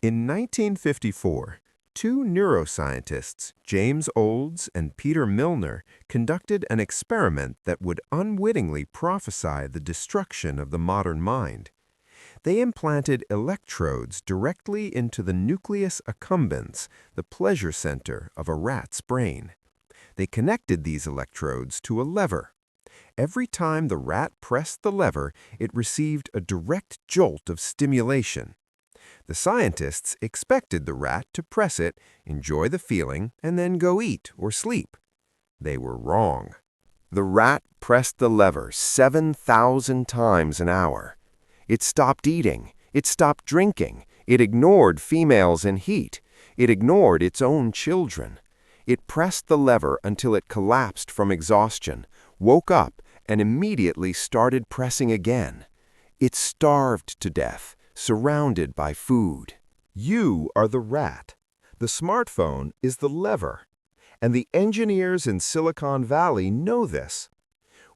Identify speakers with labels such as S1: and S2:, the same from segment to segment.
S1: In 1954, two neuroscientists, James Olds and Peter Milner, conducted an experiment that would unwittingly prophesy the destruction of the modern mind. They implanted electrodes directly into the nucleus accumbens, the pleasure center of a rat's brain. They connected these electrodes to a lever. Every time the rat pressed the lever, it received a direct jolt of stimulation. The scientists expected the rat to press it, enjoy the feeling, and then go eat or sleep. They were wrong. The rat pressed the lever 7,000 times an hour. It stopped eating. It stopped drinking. It ignored females in heat. It ignored its own children. It pressed the lever until it collapsed from exhaustion, woke up, and immediately started pressing again. It starved to death, surrounded by food. You are the rat. The smartphone is the lever. And the engineers in Silicon Valley know this.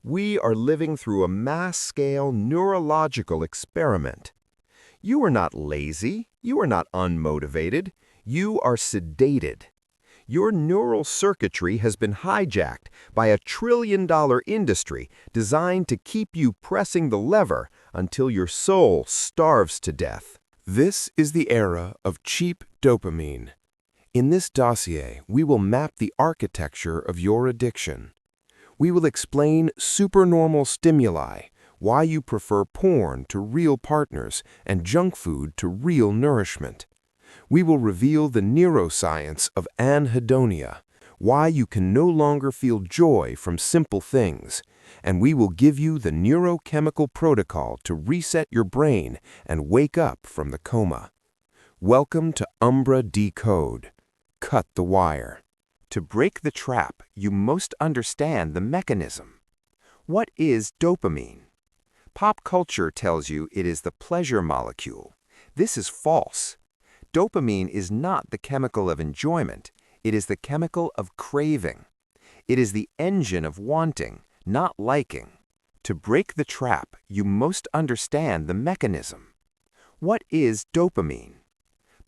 S1: We are living through a mass-scale neurological experiment. You are not lazy. You are not unmotivated. You are sedated. Your neural circuitry has been hijacked by a trillion-dollar industry designed to keep you pressing the lever until your soul starves to death. This is the era of cheap dopamine. In this dossier, we will map the architecture of your addiction. We will explain supernormal stimuli, why you prefer porn to real partners and junk food to real nourishment. We will reveal the neuroscience of anhedonia, why you can no longer feel joy from simple things, and we will give you the neurochemical protocol to reset your brain and wake up from the coma. Welcome to Umbra Decode. Cut the wire. To break the trap, you must understand the mechanism. What is dopamine? Pop culture tells you it is the pleasure molecule. This is false. Dopamine is not the chemical of enjoyment. It is the chemical of craving. It is the engine of wanting, not liking. To break the trap, you must understand the mechanism. What is dopamine?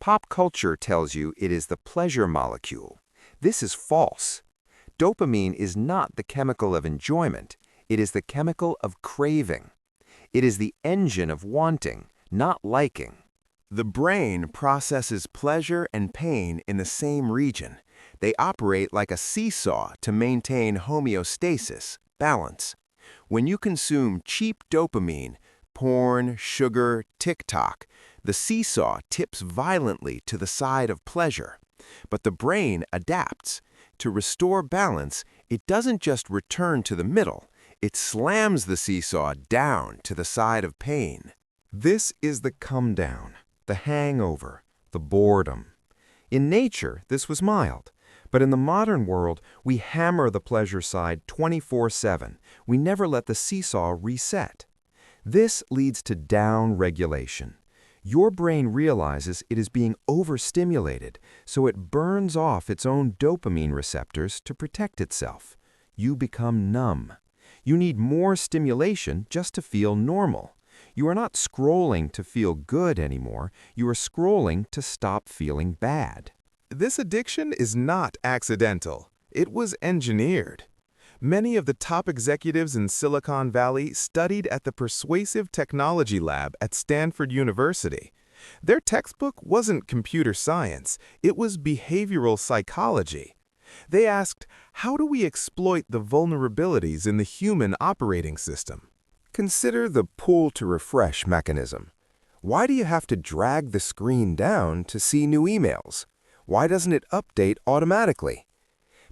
S1: Pop culture tells you it is the pleasure molecule. This is false. Dopamine is not the chemical of enjoyment. It is the chemical of craving. It is the engine of wanting, not liking. The brain processes pleasure and pain in the same region. They operate like a seesaw to maintain homeostasis, balance. When you consume cheap dopamine, porn, sugar, TikTok, the seesaw tips violently to the side of pleasure. But the brain adapts. To restore balance, it doesn't just return to the middle. It slams the seesaw down to the side of pain. This is the come down, the hangover, the boredom. In nature, this was mild. But in the modern world, we hammer the pleasure side 24/7. We never let the seesaw reset. This leads to down-regulation. Your brain realizes it is being overstimulated, so it burns off its own dopamine receptors to protect itself. You become numb. You need more stimulation just to feel normal. You are not scrolling to feel good anymore. You are scrolling to stop feeling bad. This addiction is not accidental. It was engineered. Many of the top executives in Silicon Valley studied at the Persuasive Technology Lab at Stanford University. Their textbook wasn't computer science, it was behavioral psychology. They asked, how do we exploit the vulnerabilities in the human operating system? Consider the pull to refresh mechanism. Why do you have to drag the screen down to see new emails? Why doesn't it update automatically?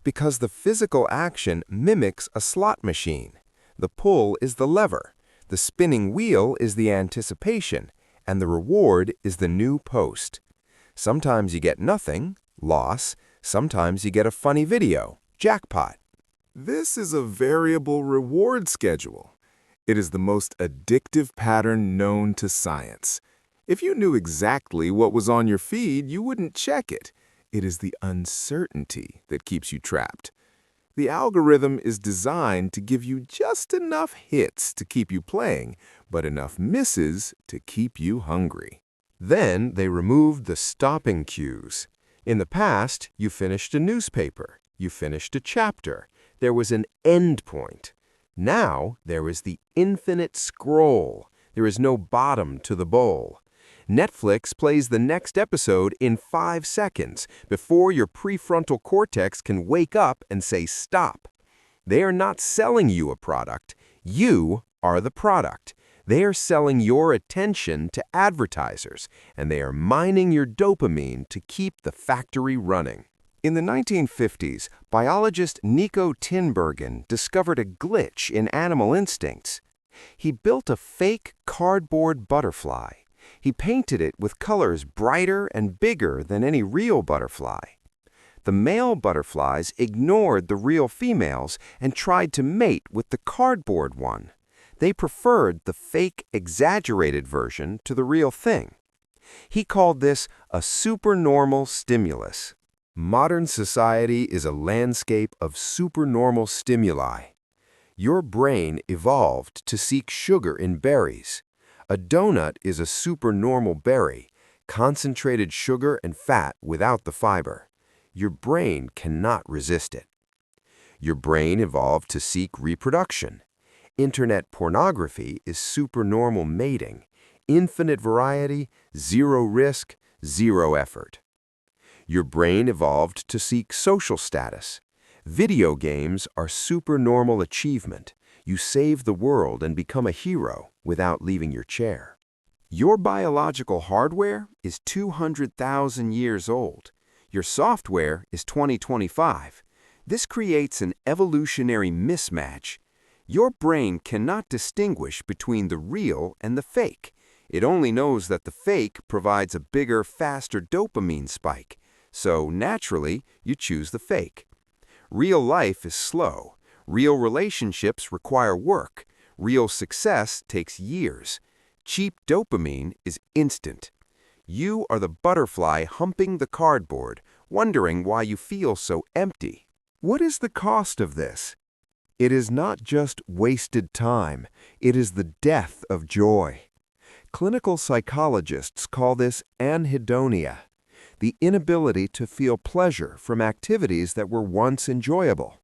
S1: Because the physical action mimics a slot machine. The pull is the lever, the spinning wheel is the anticipation, and the reward is the new post. Sometimes you get nothing, loss. Sometimes you get a funny video, jackpot. This is a variable reward schedule. It is the most addictive pattern known to science. If you knew exactly what was on your feed, you wouldn't check it. It is the uncertainty that keeps you trapped. The algorithm is designed to give you just enough hits to keep you playing, but enough misses to keep you hungry. Then they removed the stopping cues. In the past, you finished a newspaper, you finished a chapter. There was an end point. Now, there is the infinite scroll. There is no bottom to the bowl. Netflix plays the next episode in 5 seconds before your prefrontal cortex can wake up and say stop. They are not selling you a product. You are the product. They are selling your attention to advertisers, and they are mining your dopamine to keep the factory running. In the 1950s, biologist Niko Tinbergen discovered a glitch in animal instincts. He built a fake cardboard butterfly. He painted it with colors brighter and bigger than any real butterfly. The male butterflies ignored the real females and tried to mate with the cardboard one. They preferred the fake, exaggerated version to the real thing. He called this a supernormal stimulus. Modern society is a landscape of supernormal stimuli. Your brain evolved to seek sugar in berries. A donut is a supernormal berry, concentrated sugar and fat without the fiber. Your brain cannot resist it. Your brain evolved to seek reproduction. Internet pornography is supernormal mating. Infinite variety, zero risk, zero effort. Your brain evolved to seek social status. Video games are supernormal achievement. You save the world and become a hero without leaving your chair. Your biological hardware is 200,000 years old. Your software is 2025. This creates an evolutionary mismatch. Your brain cannot distinguish between the real and the fake. It only knows that the fake provides a bigger, faster dopamine spike. So naturally, you choose the fake. Real life is slow. Real relationships require work. Real success takes years. Cheap dopamine is instant. You are the butterfly humping the cardboard, wondering why you feel so empty. What is the cost of this? It is not just wasted time. It is the death of joy. Clinical psychologists call this anhedonia, the inability to feel pleasure from activities that were once enjoyable.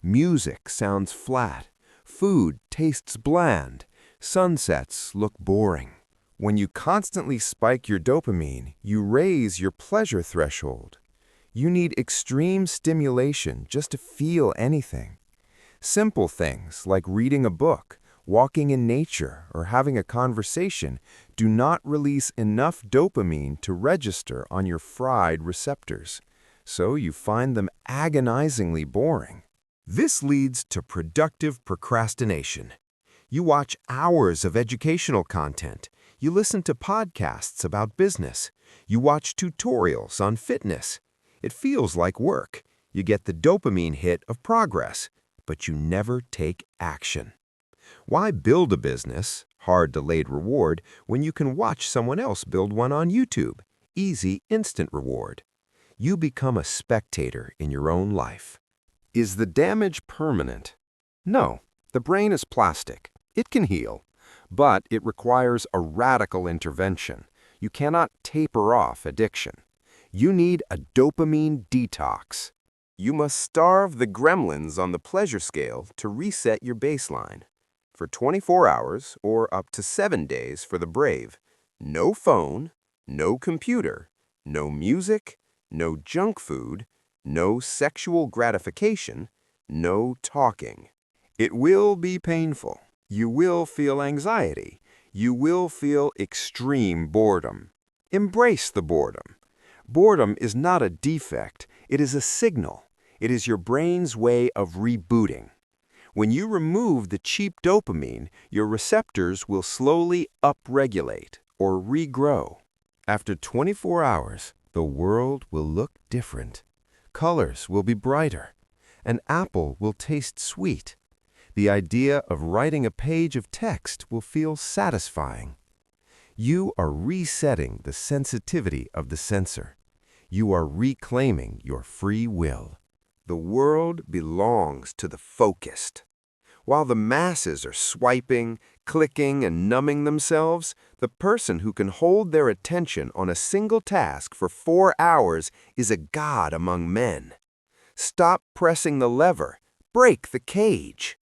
S1: Music sounds flat. Food tastes bland. Sunsets look boring. When you constantly spike your dopamine, you raise your pleasure threshold. You need extreme stimulation just to feel anything. Simple things like reading a book, walking in nature, or having a conversation do not release enough dopamine to register on your fried receptors, so you find them agonizingly boring. This leads to productive procrastination. You watch hours of educational content. You listen to podcasts about business. You watch tutorials on fitness. It feels like work. You get the dopamine hit of progress, but you never take action. Why build a business, hard delayed reward, when you can watch someone else build one on YouTube? Easy, instant reward. You become a spectator in your own life. Is the damage permanent? No. The brain is plastic. It can heal, but it requires a radical intervention. You cannot taper off addiction. You need a dopamine detox. You must starve the gremlins on the pleasure scale to reset your baseline. For 24 hours or up to 7 days for the brave, no phone, no computer, no music, no junk food, no sexual gratification, no talking. It will be painful. You will feel anxiety. You will feel extreme boredom. Embrace the boredom. Boredom is not a defect. It is a signal. It is your brain's way of rebooting. When you remove the cheap dopamine, your receptors will slowly upregulate or regrow. After 24 hours, the world will look different. Colors will be brighter. An apple will taste sweet. The idea of writing a page of text will feel satisfying. You are resetting the sensitivity of the sensor. You are reclaiming your free will. The world belongs to the focused. While the masses are swiping, clicking and numbing themselves, the person who can hold their attention on a single task for 4 hours is a god among men. Stop pressing the lever. Break the cage.